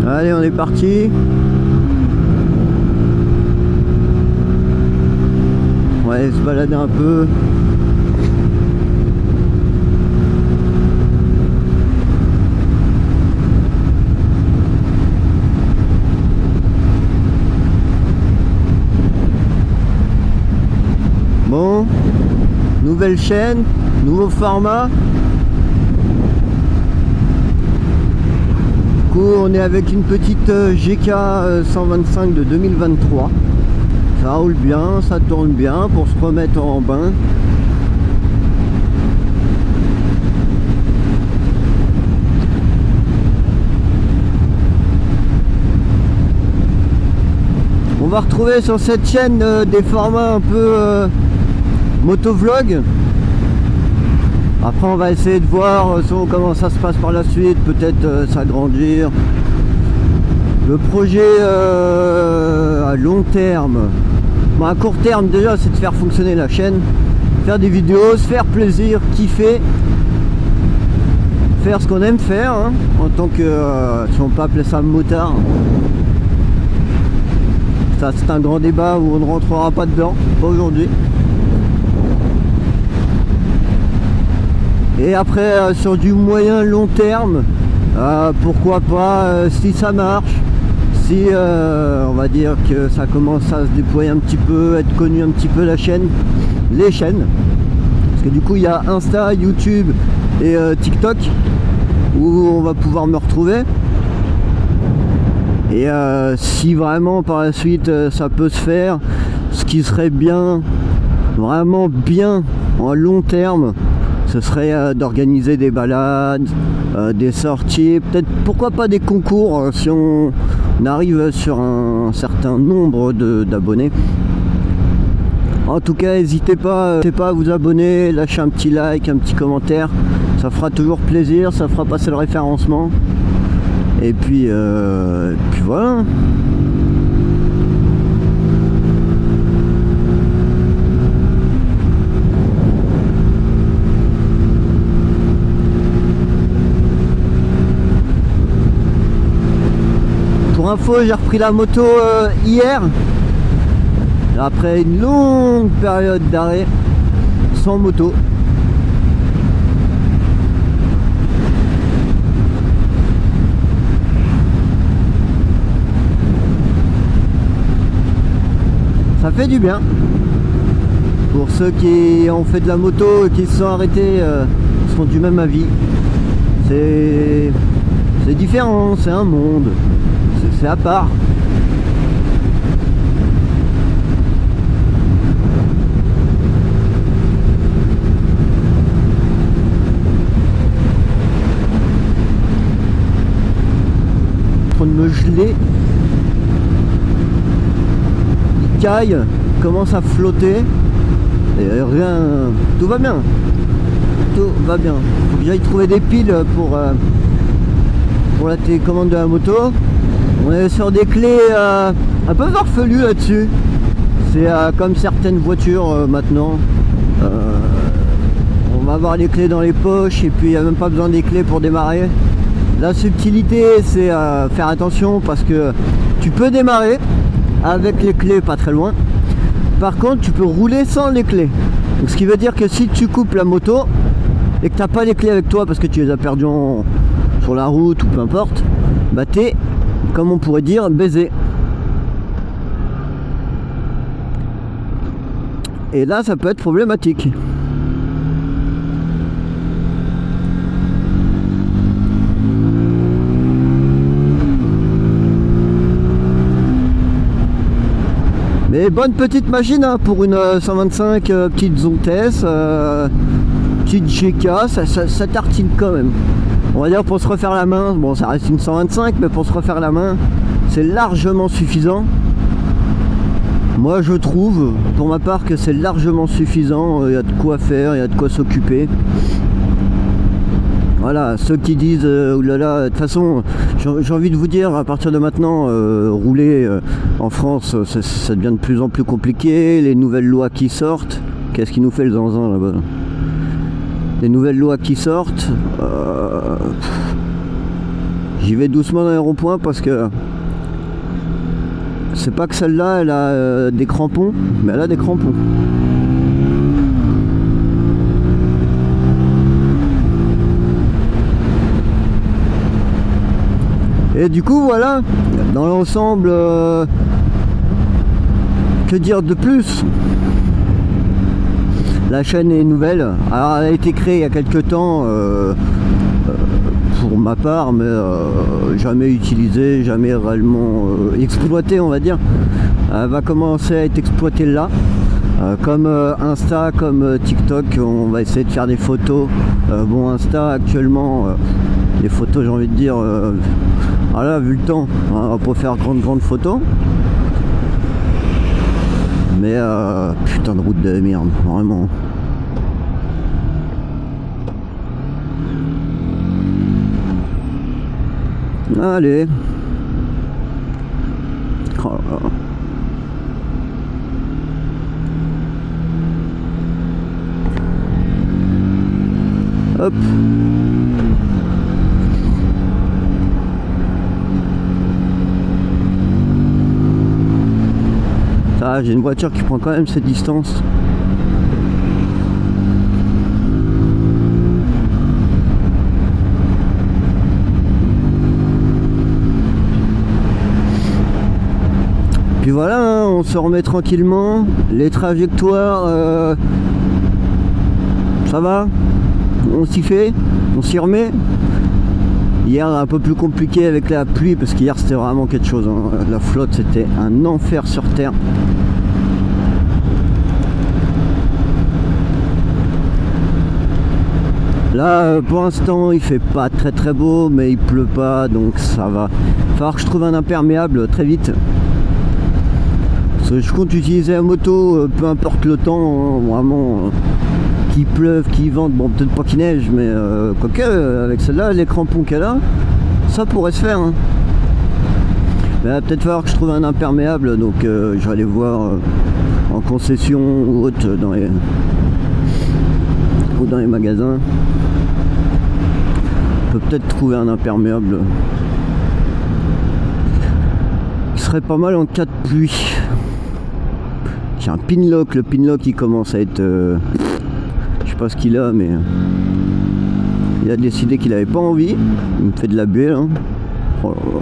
Allez, on est parti. On va aller se balader un peu. Bon, nouvelle chaîne, nouveau format. Du coup, on est avec une petite GK 125 de 2023. Ça roule bien, ça tourne bien pour se remettre en bain. On va retrouver sur cette chaîne des formats un peu motovlog. Après on va essayer de voir comment ça se passe par la suite, peut-être s'agrandir. Le projet à long terme, bon, à court terme déjà, c'est de faire fonctionner la chaîne, faire des vidéos, se faire plaisir, kiffer, faire ce qu'on aime faire, hein, en tant que, si on peut appeler ça motard. Ça c'est un grand débat où on ne rentrera pas dedans, pas aujourd'hui. Et après sur du moyen long terme, pourquoi pas, si ça marche, si on va dire que ça commence à se déployer un petit peu, être connu un petit peu les chaînes, parce que du coup il y a Insta, YouTube et TikTok où on va pouvoir me retrouver. Et si vraiment par la suite ça peut se faire, ce qui serait bien, vraiment bien en long terme, ce serait d'organiser des balades, des sorties, peut-être pourquoi pas des concours si on arrive sur un certain nombre d'abonnés. En tout cas, n'hésitez pas à vous abonner, lâcher un petit like, un petit commentaire, ça fera toujours plaisir, ça fera passer le référencement. Et puis voilà. Pour info, j'ai repris la moto hier, après une longue période d'arrêt, sans moto. Ça fait du bien. Pour ceux qui ont fait de la moto et qui se sont arrêtés, seront du même avis. C'est différent, c'est un monde. C'est à part. En train de me geler. Il caille, commence à flotter. Et rien. Tout va bien. Tout va bien. Faut que j'aille trouver des piles pour la télécommande de la moto. On est sur des clés un peu farfelues là-dessus. C'est comme certaines voitures maintenant. On va avoir les clés dans les poches et puis il n'y a même pas besoin des clés pour démarrer. La subtilité, c'est faire attention parce que tu peux démarrer avec les clés pas très loin. Par contre, tu peux rouler sans les clés. Donc, ce qui veut dire que si tu coupes la moto et que tu n'as pas les clés avec toi parce que tu les as perdues sur la route ou peu importe, bah t'es, comme on pourrait dire, baisé. Et là, ça peut être problématique. Mais bonne petite machine hein, pour une 125 petite Zontes, petite GK, ça tartine quand même. On va dire pour se refaire la main, bon ça reste une 125, mais pour se refaire la main, c'est largement suffisant. Moi je trouve, pour ma part, que c'est largement suffisant, il y a de quoi faire, il y a de quoi s'occuper. Voilà, ceux qui disent oulala, de toute façon, j'ai envie de vous dire, à partir de maintenant, rouler en France, ça devient de plus en plus compliqué. Les nouvelles lois qui sortent, qu'est-ce qui nous fait le zinzin là-bas? Les nouvelles lois qui sortent, J'y vais doucement dans les ronds-points parce que c'est pas que celle-là elle a des crampons, mais elle a des crampons. Et du coup voilà, dans l'ensemble, que dire de plus? La chaîne est nouvelle, alors elle a été créée il y a quelques temps pour ma part, mais jamais utilisée, jamais réellement exploitée on va dire. Elle va commencer à être exploitée là, comme Insta, comme TikTok, on va essayer de faire des photos. Bon, Insta actuellement, les photos j'ai envie de dire, voilà, vu le temps, hein, on va pas faire grandes photos. Mais putain de route de merde, vraiment. Allez. Oh là là. Hop. Ah, j'ai une voiture qui prend quand même cette distance. Puis voilà, hein, on se remet tranquillement. Les trajectoires, ça va, on s'y fait, on s'y remet. Hier un peu plus compliqué avec la pluie parce qu'hier c'était vraiment quelque chose, hein. La flotte c'était un enfer sur terre. Là pour l'instant il fait pas très beau, mais il pleut pas, donc ça va. Il va falloir que je trouve un imperméable très vite. Parce que je compte utiliser la moto, peu importe le temps, hein, vraiment. Qu'il pleuve, qu'il vente, bon peut-être pas qu'il neige, mais quoique avec celle-là, les crampons qu'elle a, ça pourrait se faire. Hein. Mais il va peut-être falloir que je trouve un imperméable, donc je vais aller voir en concession ou autre dans les magasins. On peut peut-être trouver un imperméable qui serait pas mal en cas de pluie. J'ai un pinlock, le pinlock il commence à être... je sais pas ce qu'il a, mais il a décidé qu'il avait pas envie. Il me fait de la buée là. Oh là là.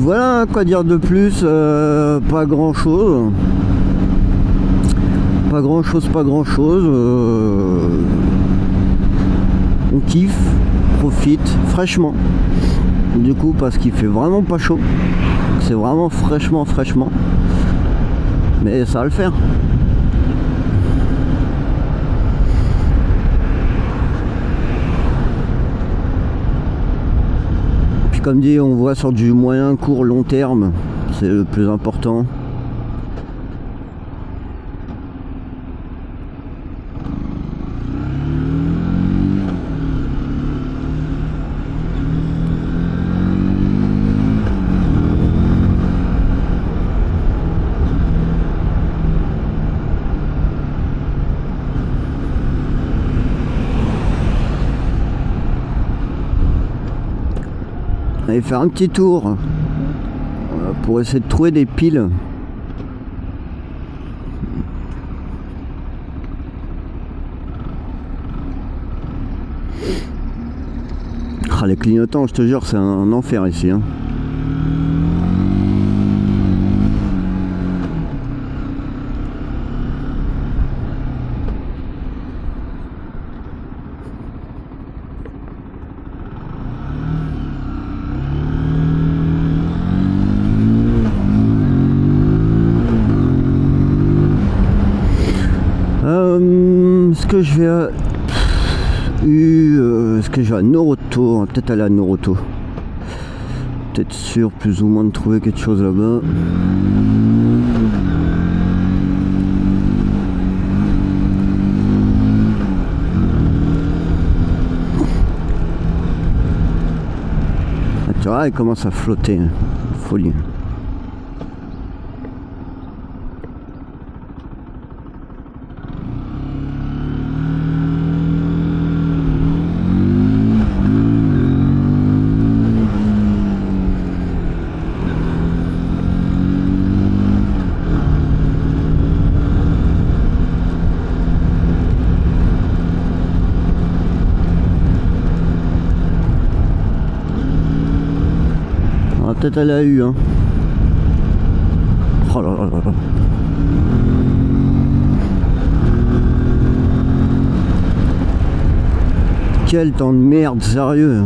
Voilà, quoi dire de plus, pas grand chose. Pas grand chose. On kiffe, profite fraîchement. Du coup, parce qu'il fait vraiment pas chaud. C'est vraiment fraîchement. Mais ça va le faire. Comme dit, on voit sur du moyen, court, long terme, c'est le plus important. Allez faire un petit tour pour essayer de trouver des piles. Ah, les clignotants, je te jure, c'est un enfer ici. Hein. Ce que je vais... eu... Est-ce que je vais à Noroto? Peut-être aller à Noroto. Peut-être sûr plus ou moins de trouver quelque chose là-bas. Ah, tu vois, il commence à flotter. Folie. Peut-être elle a eu hein. Oh là là là là. Quel temps de merde, sérieux.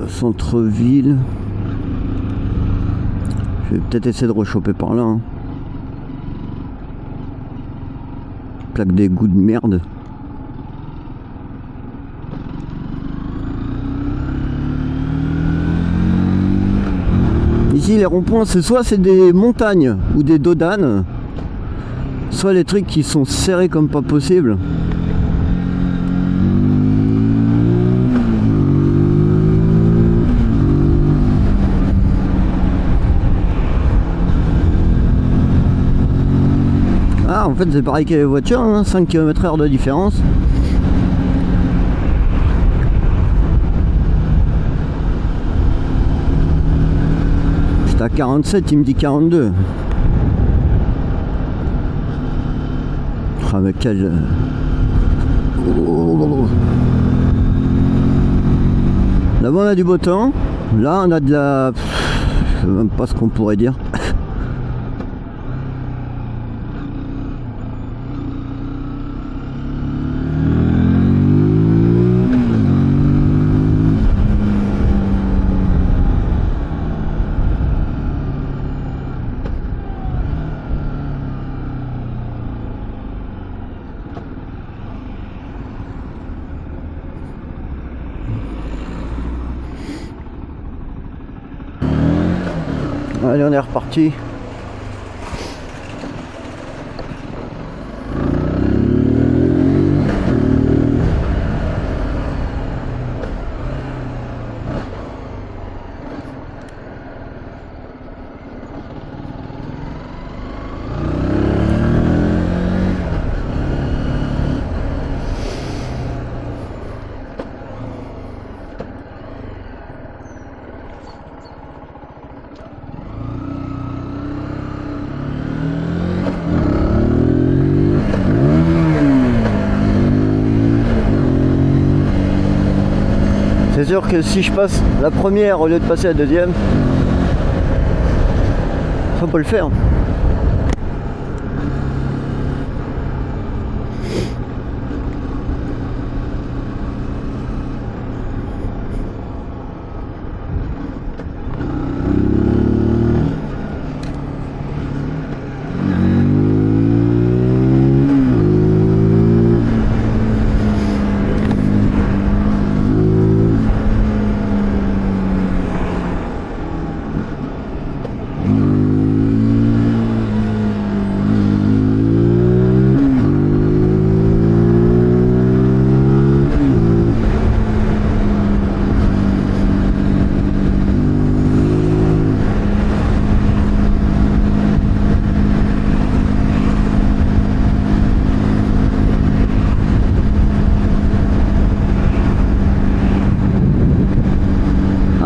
Centre-ville. Je vais peut-être essayer de rechoper par là. Hein. Plaque d'égout de merde. Ici les ronds-points, c'est des montagnes ou des dodanes, soit les trucs qui sont serrés comme pas possible. Ah, en fait c'est pareil que les voitures, hein, 5 km/h de différence. J'étais à 47, il me dit 42. Ah mais quel... Oh. Là-bas on a du beau temps, là on a de la... Je sais même pas ce qu'on pourrait dire. Allez, on est reparti. C'est sûr que si je passe la première au lieu de passer la deuxième, ça peut le faire.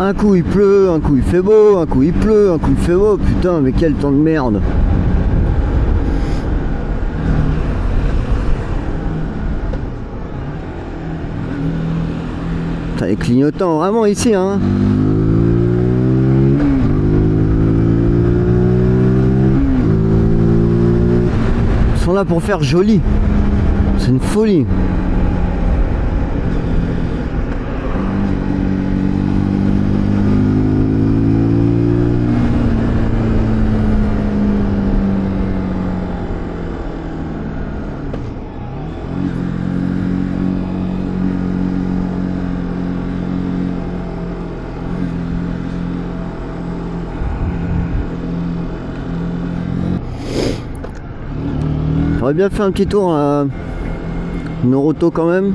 Un coup il pleut, un coup il fait beau, un coup il pleut, un coup il fait beau, putain mais quel temps de merde. T'as les clignotants vraiment ici, hein. Ils sont là pour faire joli. C'est une folie. J'aurais bien fait un petit tour à Noroto quand même.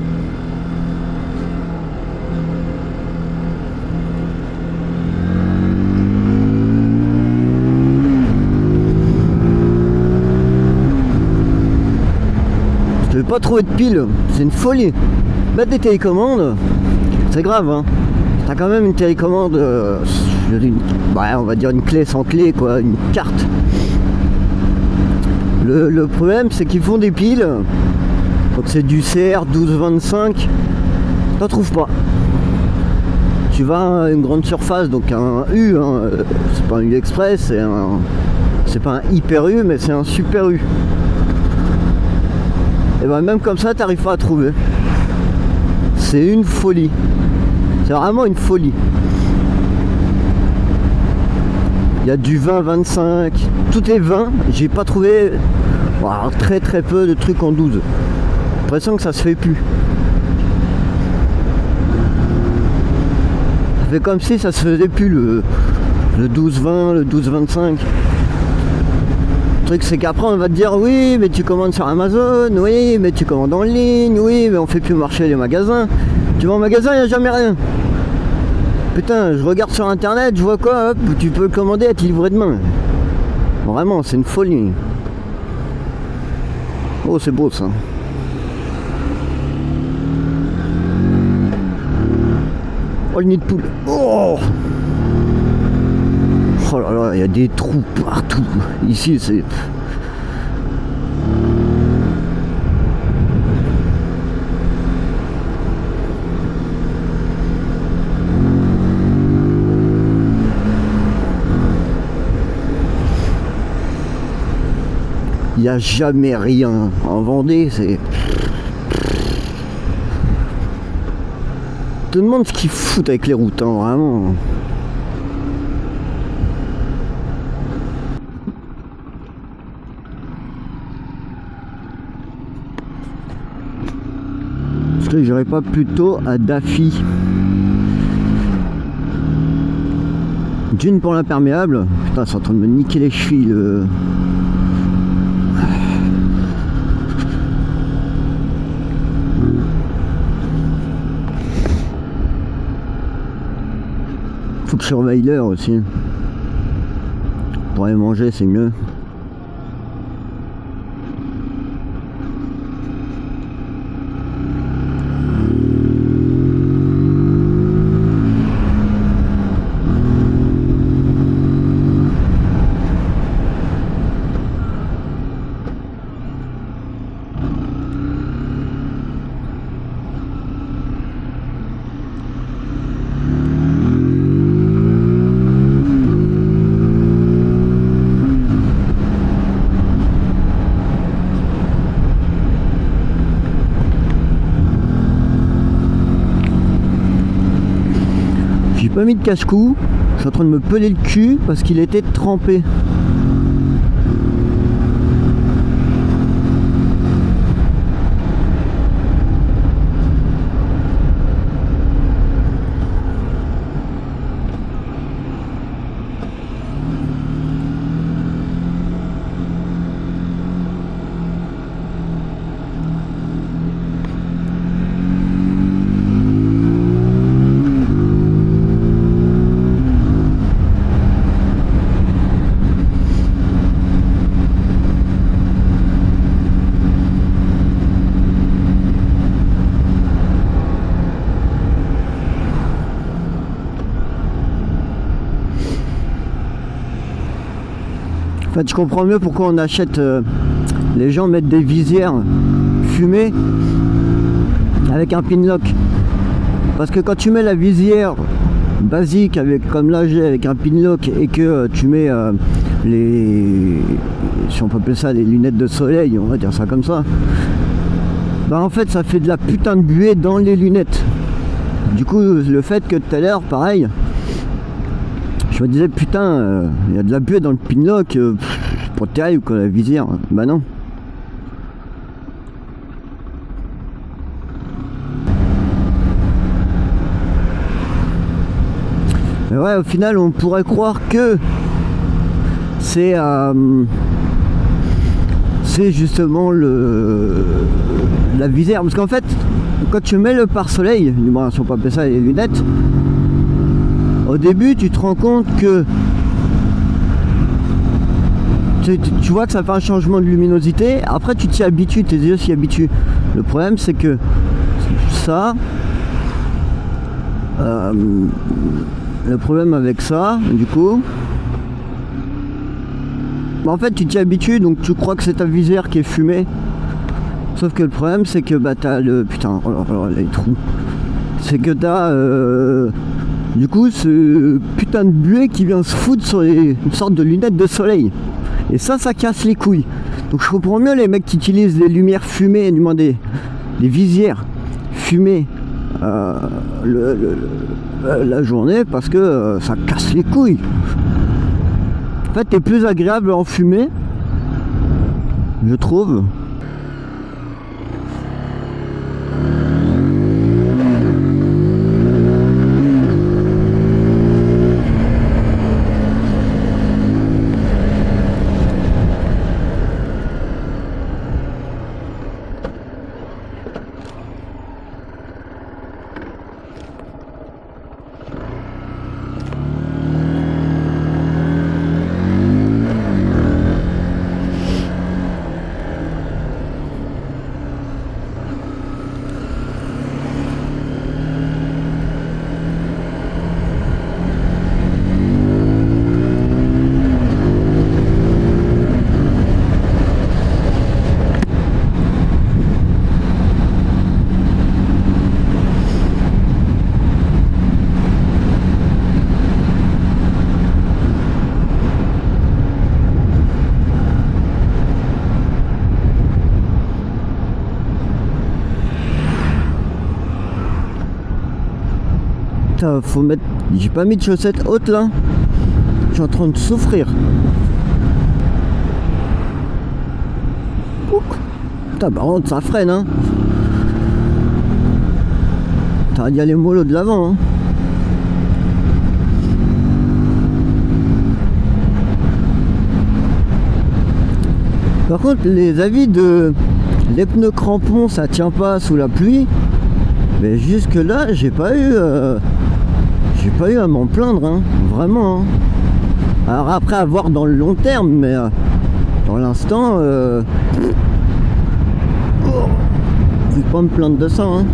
Je vais pas trouver de pile, c'est une folie. Mettre des télécommandes, c'est grave, hein. T'as quand même une télécommande, on va dire une clé sans clé, quoi, une carte. Le problème, c'est qu'ils font des piles, donc c'est du CR 1225, t'en trouves pas. Tu vas à une grande surface, donc un U, hein, c'est pas un U Express, c'est pas un hyper U, mais c'est un super U. Et ben même comme ça, t'arrives pas à trouver. C'est une folie. C'est vraiment une folie. Il y a du 20, 25, tout est 20. J'ai pas trouvé très très peu de trucs en 12. J'ai l'impression que ça se fait plus. Ça fait comme si ça se faisait plus le 12-20, le 12-25. Le truc c'est qu'après on va te dire oui mais tu commandes sur Amazon, oui mais tu commandes en ligne, oui mais on fait plus marcher les magasins. Tu vas en magasin, il n'y a jamais rien. Putain, je regarde sur internet, je vois quoi, hop, tu peux le commander, être livré demain. Vraiment, c'est une folie. Oh, c'est beau ça. Oh, le nid de poule. Oh, oh là là, il y a des trous partout. Ici, c'est... Il n'y a jamais rien en Vendée, c'est... Je te demande ce qu'ils foutent avec les routes, hein, vraiment. Est-ce que j'irais pas plutôt à Daffy? D'une pour l'imperméable. Putain, c'est en train de me niquer les chevilles. Faut que je surveille l'heure aussi. Pour aller manger, c'est mieux. J'ai pas mis de cache-cou, je suis en train de me peler le cul parce qu'il était trempé. En fait, je comprends mieux pourquoi on achète. Les gens mettent des visières fumées avec un pin lock. Parce que quand tu mets la visière basique avec, comme là j'ai avec un pinlock, et que tu mets les, si on peut appeler ça, les lunettes de soleil, on va dire ça comme ça, bah en fait ça fait de la putain de buée dans les lunettes. Du coup le fait que tout à l'heure pareil, je me disais putain, il y a de la buée dans le pinlock, pour terrible quoi la visière. Bah non. Mais ouais, au final on pourrait croire que c'est justement la visière, parce qu'en fait quand tu mets le pare-soleil, du moins si on peut appeler ça les lunettes, au début tu te rends compte que tu vois que ça fait un changement de luminosité, après tu t'y habitues, tes yeux s'y habituent. Le problème c'est que ça, le problème avec ça, du coup, bah en fait tu t'y habitues, donc tu crois que c'est ta visière qui est fumée. Sauf que le problème c'est que bah t'as le... Putain, oh là, les trous. C'est que t'as du coup ce putain de buée qui vient se foutre sur une sorte de lunettes de soleil. Et ça casse les couilles. Donc je comprends mieux les mecs qui utilisent des lumières fumées, du moins des visières fumées la journée, parce que ça casse les couilles. En fait t'es plus agréable en fumée, je trouve. Putain, faut mettre... J'ai pas mis de chaussettes hautes là. Je suis en train de souffrir. Putain, par contre ça freine hein. T'as dit aller mollo de l'avant hein. Par contre les avis de les pneus crampons ça tient pas sous la pluie. Mais jusque là j'ai pas eu à m'en plaindre hein. Vraiment hein. Alors après à voir dans le long terme, mais dans l'instant je vais pas me plaindre de ça hein.